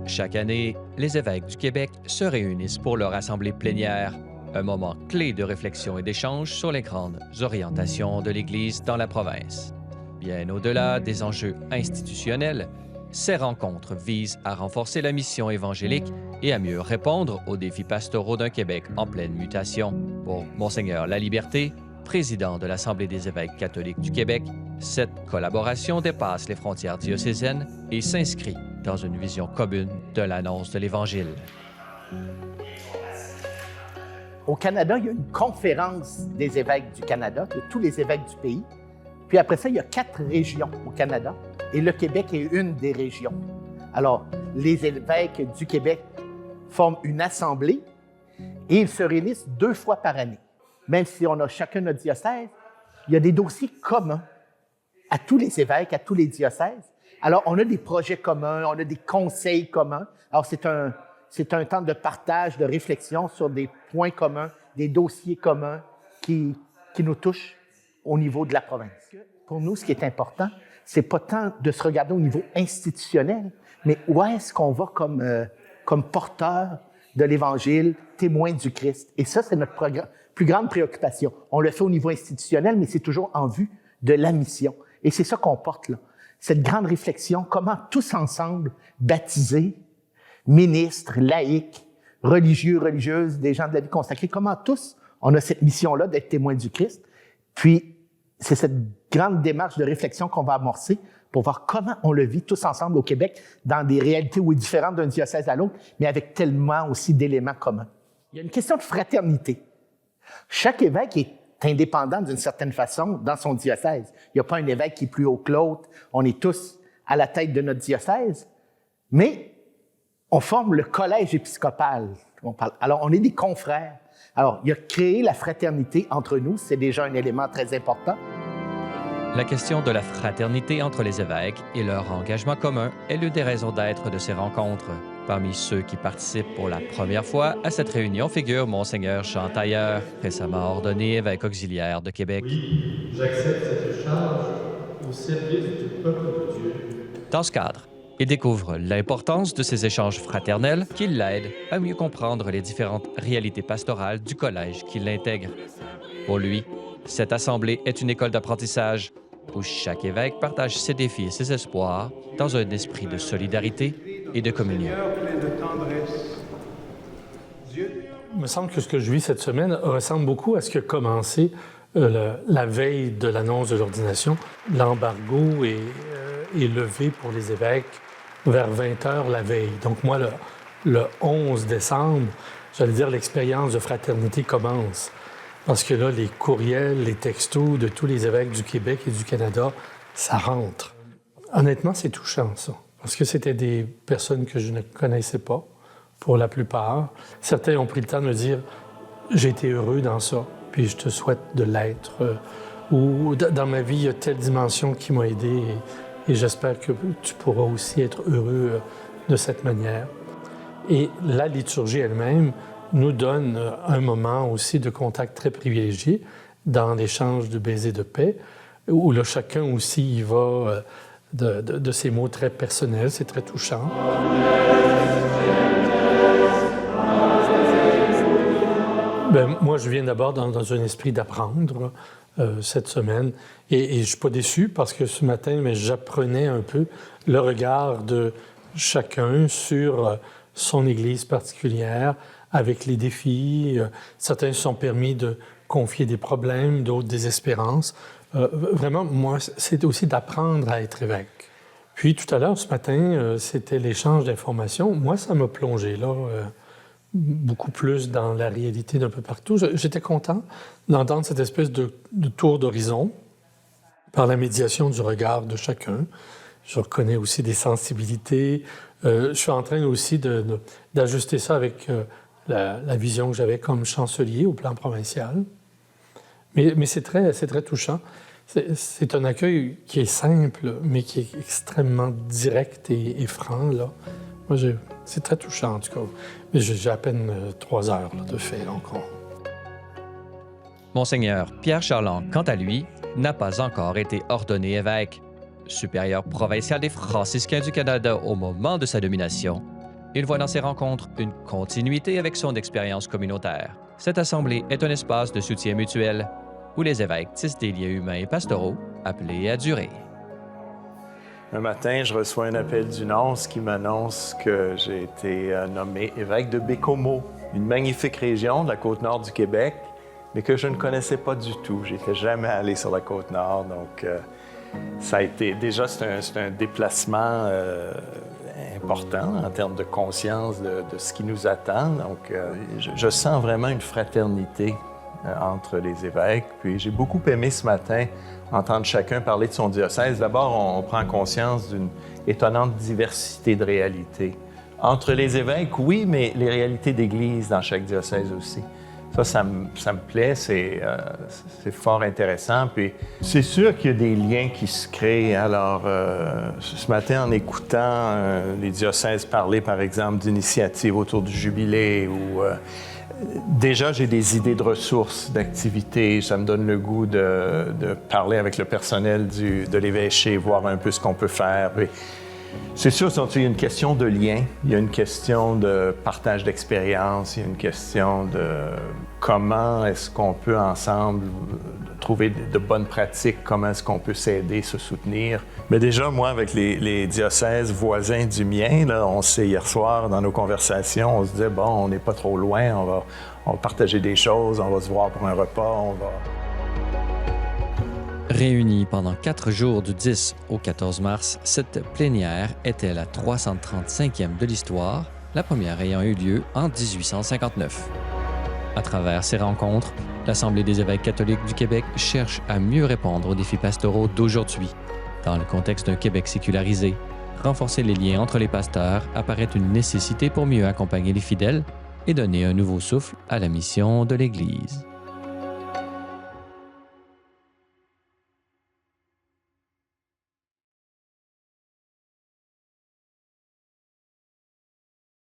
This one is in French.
Chaque année, les évêques du Québec se réunissent pour leur assemblée plénière, un moment clé de réflexion et d'échange sur les grandes orientations de l'Église dans la province. Bien au-delà des enjeux institutionnels, ces rencontres visent à renforcer la mission évangélique et à mieux répondre aux défis pastoraux d'un Québec en pleine mutation. Pour Monseigneur Laliberté, président de l'Assemblée des évêques catholiques du Québec, cette collaboration dépasse les frontières diocésaines et s'inscrit dans une vision commune de l'annonce de l'Évangile. Au Canada, il y a une conférence des évêques du Canada, de tous les évêques du pays. Puis après ça, il y a 4 régions au Canada et le Québec est une des régions. Alors, les évêques du Québec forment une assemblée et ils se réunissent 2 fois par année. Même si on a chacun notre diocèse, il y a des dossiers communs à tous les évêques, à tous les diocèses. Alors, on a des projets communs, on a des conseils communs. Alors, c'est un temps de partage, de réflexion sur des points communs, des dossiers communs qui nous touchent au niveau de la province. Pour nous, ce qui est important, c'est pas tant de se regarder au niveau institutionnel, mais où est-ce qu'on va comme porteur de l'Évangile, témoin du Christ. Et ça, c'est notre plus grande préoccupation. On le fait au niveau institutionnel, mais c'est toujours en vue de la mission. Et c'est ça qu'on porte là. Cette grande réflexion, comment tous ensemble, baptisés, ministres, laïcs, religieux, religieuses, des gens de la vie consacrée, comment tous on a cette mission-là d'être témoins du Christ. Puis, c'est cette grande démarche de réflexion qu'on va amorcer pour voir comment on le vit tous ensemble au Québec dans des réalités où il est différent d'un diocèse à l'autre, mais avec tellement aussi d'éléments communs. Il y a une question de fraternité. Chaque évêque est indépendant d'une certaine façon dans son diocèse. Il n'y a pas un évêque qui est plus haut que l'autre. On est tous à la tête de notre diocèse, mais on forme le collège épiscopal. Alors, on est des confrères. Alors, il a créé la fraternité entre nous. C'est déjà un élément très important. La question de la fraternité entre les évêques et leur engagement commun est l'une des raisons d'être de ces rencontres. Parmi ceux qui participent pour la première fois à cette réunion figure Monseigneur Jean Tailleur, récemment ordonné évêque auxiliaire de Québec. Oui, j'accepte cette charge au service du peuple de Dieu. Dans ce cadre, il découvre l'importance de ces échanges fraternels qui l'aident à mieux comprendre les différentes réalités pastorales du collège qui l'intègre. Pour lui, cette assemblée est une école d'apprentissage où chaque évêque partage ses défis et ses espoirs dans un esprit de solidarité et de communion. Il me semble que ce que je vis cette semaine ressemble beaucoup à ce qui a commencé la veille de l'annonce de l'ordination. L'embargo est levé pour les évêques vers 20 heures la veille. Donc moi, le 11 décembre, j'allais dire, l'expérience de fraternité commence. Parce que là, les courriels, les textos de tous les évêques du Québec et du Canada, ça rentre. Honnêtement, c'est touchant, ça. Parce que c'était des personnes que je ne connaissais pas, pour la plupart. Certains ont pris le temps de me dire « J'ai été heureux dans ça, puis je te souhaite de l'être. » Ou « Dans ma vie, il y a telle dimension qui m'a aidé et j'espère que tu pourras aussi être heureux de cette manière. » Et la liturgie elle-même nous donne un moment aussi de contact très privilégié dans l'échange de baisers de paix, où là, chacun aussi y va de ses mots très personnels, c'est très touchant. Moi, je viens d'abord dans un esprit d'apprendre cette semaine, et je ne suis pas déçu parce que ce matin, j'apprenais un peu le regard de chacun sur son Église particulière, avec les défis. Certains se sont permis de confier des problèmes, d'autres des espérances. Vraiment, moi, c'est aussi d'apprendre à être évêque. Puis tout à l'heure, ce matin, c'était l'échange d'informations. Moi, ça m'a plongé là, beaucoup plus dans la réalité d'un peu partout. J'étais content d'entendre cette espèce de tour d'horizon par la médiation du regard de chacun. Je reconnais aussi des sensibilités. Je suis en train aussi d'ajuster ça avec la vision que j'avais comme chancelier au plan provincial. Mais c'est très touchant. C'est un accueil qui est simple, mais qui est extrêmement direct et franc, là. Moi, c'est très touchant, en tout cas. Mais j'ai à peine 3 heures là, de fait. Donc Monseigneur Pierre Charland, quant à lui, n'a pas encore été ordonné évêque. Supérieur provincial des Franciscains du Canada au moment de sa nomination, Il voit dans ces rencontres une continuité avec son expérience communautaire. Cette assemblée est un espace de soutien mutuel où les évêques tissent des liens humains et pastoraux appelés à durer. Un matin, je reçois un appel du nonce qui m'annonce que j'ai été nommé évêque de Bécomo, une magnifique région de la côte nord du Québec, mais que je ne connaissais pas du tout. Je n'étais jamais allé sur la côte nord, donc ça a été... Déjà, c'est un déplacement important en termes de conscience de ce qui nous attend. Donc, je sens vraiment une fraternité entre les évêques. Puis j'ai beaucoup aimé ce matin entendre chacun parler de son diocèse. D'abord, on prend conscience d'une étonnante diversité de réalités. Entre les évêques, oui, mais les réalités d'Église dans chaque diocèse aussi. Ça me plaît, c'est fort intéressant. Puis c'est sûr qu'il y a des liens qui se créent. Alors, ce matin, en écoutant les diocèses parler, par exemple, d'initiatives autour du jubilé ou... Déjà, j'ai des idées de ressources, d'activités. Ça me donne le goût de parler avec le personnel de l'évêché, voir un peu ce qu'on peut faire. Puis, c'est sûr, il y a une question de lien, il y a une question de partage d'expérience, il y a une question de comment est-ce qu'on peut ensemble trouver de bonnes pratiques, comment est-ce qu'on peut s'aider, se soutenir. Mais déjà, moi, avec les diocèses voisins du mien, là, on sait hier soir, dans nos conversations, on se disait, bon, on n'est pas trop loin, on va partager des choses, on va se voir pour un repas, on va... Réunie pendant 4 jours du 10 au 14 mars, cette plénière était la 335e de l'histoire, la première ayant eu lieu en 1859. À travers ces rencontres, l'Assemblée des évêques catholiques du Québec cherche à mieux répondre aux défis pastoraux d'aujourd'hui. Dans le contexte d'un Québec sécularisé, renforcer les liens entre les pasteurs apparaît une nécessité pour mieux accompagner les fidèles et donner un nouveau souffle à la mission de l'Église.